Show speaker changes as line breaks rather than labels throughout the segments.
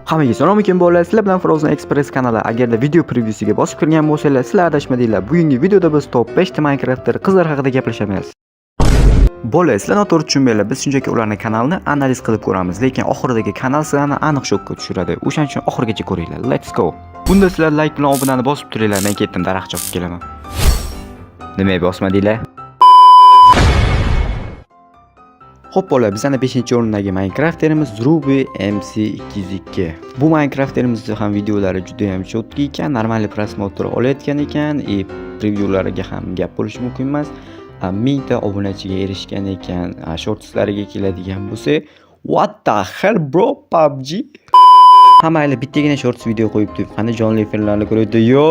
Hammaga salom ekan bolalar, sizlar bilan Frozen Express kanali. Agarda video prevyusiga bosib kirgan bo'lsanglar, sizlar adashmadinglar. Bugungi videoda biz top 5 ta Minecraft'da qizlar haqida gaplashamiz. Bolalar, sizlar noto'g'ri tushunmanglar. Biz shunchaki ularning kanalini analiz qilib ko'ramiz, lekin oxiridagi kanal sizlarni aniq shokka tushiradi. O'shaning uchun oxirigacha ko'ringlar. Let's go. Bunda sizlar like bilan obunani bosib turinglar. Men ketdim, daraxt chopib kelaman. Nimaga bosmadinglar? Xo'p bolalar, bizning 5-o'rindagi Minecraft'imiz Ruby MC202. Bu Minecraft'imizning ham videolari juda ham cho'tki ekan, normal prosmotr olayotgan ekan, prevyulariga ham gap bo'lishi mumkin emas. 1000 ta obunachiga erishgan ekan. Shortslariga keladigan bo'lsa, what the hell bro, PUBG? Hammaylar bittagina shorts video qo'yibdi. Qani jonli efirlarni ko'radi. Yo.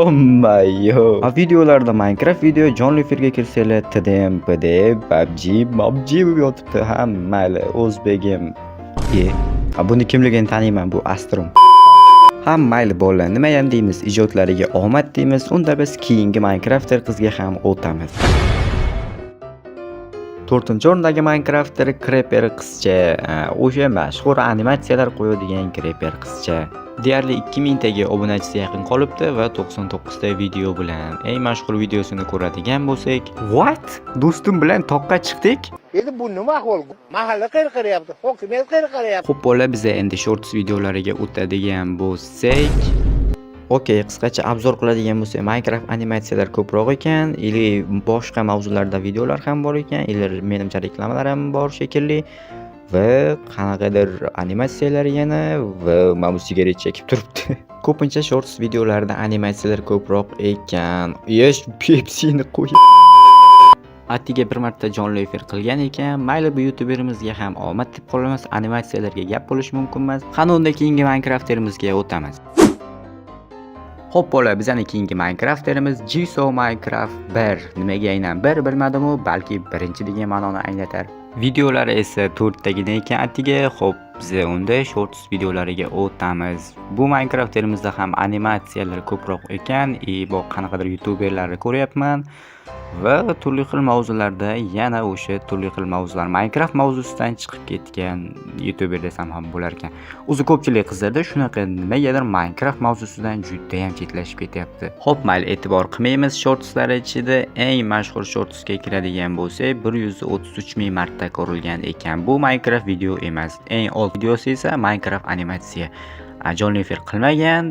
Videolarda Minecraft video jonli efirga kirsanglar, TDM, PD, PUBG bo'lib yotibdi. Hammaylar o'zbegim. Buni kimligini taniyman, bu Astrum. Mayli bolalar, nima ham deymiz, ijodlariga omad deymiz. Unda biz keyingi Minecrafter qizga ham o'tamiz. 4-o'rindagi Minecraft'da Creeper qizcha, o'sha mashhur animatsiyalar qo'yadigan Creeper qizcha. Deyarli 2000 taga obunachisi yaqin qolibdi va 99 ta video bilan. Eng mashhur videosini ko'radigan bo'lsak, what? Do'stim bilan toqqa chiqdik.
Endi bu nima ahvol? Mahalla qirqiryapti, hokimiyat qirqiryapti.
Xo'p bolalar, biz endi shorts videolariga o'tadigan bo'lsak, okey, qisqacha obzor qiladigan bo'lsak, Minecraft animatsiyalar ko'proq ekan, boshqa mavzularda videolar ham bor ekan, menimcha reklamalar ham bor shekilli va qanaqadir animatsiyalar yana va mana bu sigaret chekib turibdi. Ko'pincha shorts videolarda animatsiyalar ko'proq ekan. Pepsini qo'y. Atiga bir marta jonli efir qilgan ekan. Mayli, bu youtuberimizga ham omad deb qolamiz. Animatsiyalarga gap bo'lishi mumkin emas. Qani unda keyingi Minecraft'imizga o'tamiz. Xo'p bolalar, bizning keyingi Minecraft'imiz Jigsaw Minecraft 1. Nimaga aynan 1 bilmadim-u, balki birinchi degan ma'noni anglatar. Videolari esa 4 tagina ekan atiga. Xo'p, biz unda shorts videolariga o'tamiz. Bu Minecraft'imizda ham animatsiyalar ko'proq ekan, bu qanaqadir youtuberlarni ko'ryapman. Va turli xil mavzularda yana o'sha turli xil mavzular Minecraft mavzusidan chiqib ketgan youtuber desam ham bo'lar ekan. O'zi ko'pchilik qizlarda shunaqa nimagadir Minecraft mavzusidan juda ham chetlashib ketyapti. Xo'p, mayli, e'tibor qilmaymiz. Shortslar ichida eng mashhur shortsga kiradigan bo'lsak, 133 ming marta ko'rilgan ekan. Bu Minecraft video emas. Eng old videosi esa Minecraft animatsiya. Jonli efir qilmagan,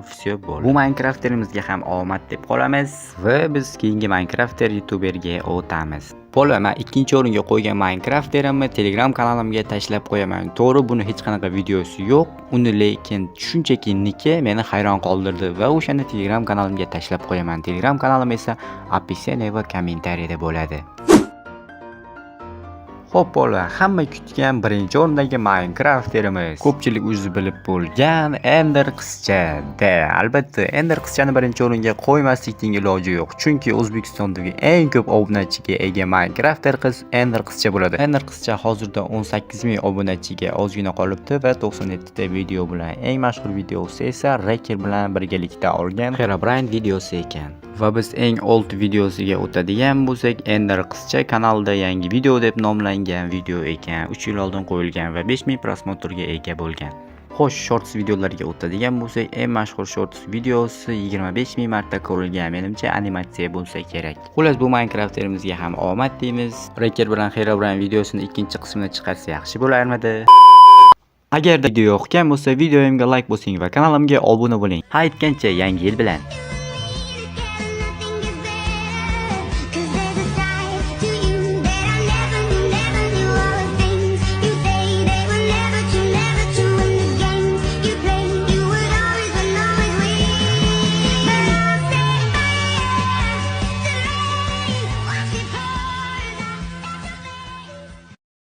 все bo'ldi. Bu Minecraft'imizga ham omad deb qolamiz va biz keyingi Minecrafter youtuberga o'tamiz. Bolalar, men 2-o'ringa qo'ygan Minecrafterimni Telegram kanalimga tashlab qo'yaman. To'g'ri, buni hech qanaqa videosi yo'q. Uni lekin shunchaki niki meni hayron qoldirdi va o'shani Telegram kanalimga tashlab qo'yaman. Telegram kanalim esa opisiya va kommentariyada bo'ladi. Xo'p bolalar, hamma kutgan 1-o'rindagi Minecraft'imiz ko'pchilik o'zi bilib bo'lgan Ender qizcha. Albatta, Ender qizchani 1-o'ringa qo'ymaslikning iloji yo'q, chunki O'zbekistondagi eng ko'p obunachiga ega Minecrafter qiz Ender qizcha bo'ladi. Ender qizcha hozirda 18 ming obunachiga ozgina qolibdi va 97 ta video bilan. Eng mashhur videosi esa Raker bilan birgalikda olgan Herobrine videosi ekan. Va biz eng old videosiga o'tadigan bo'lsak, Ender qizcha kanalda yangi video deb nomlangan video ekan. 3 yil oldin qo'yilgan va 5000 prosmotrga ega bo'lgan. Xo'sh, shorts videolariga o'tadigan bo'lsak, eng mashhur shorts videosi 25 ming marta ko'rilgan. Menimcha animatsiya bo'lsa kerak. Xullas, bu Minecraft'imizga ham omad deymiz. Raker bilan Herobrine videosini ikkinchi qismini chiqarsa yaxshi bo'larmidi? Agarda video yoqgan bo'lsa, videoyimga like bosing va kanalimga obuna bo'ling. Aytgancha, yangi yil bilan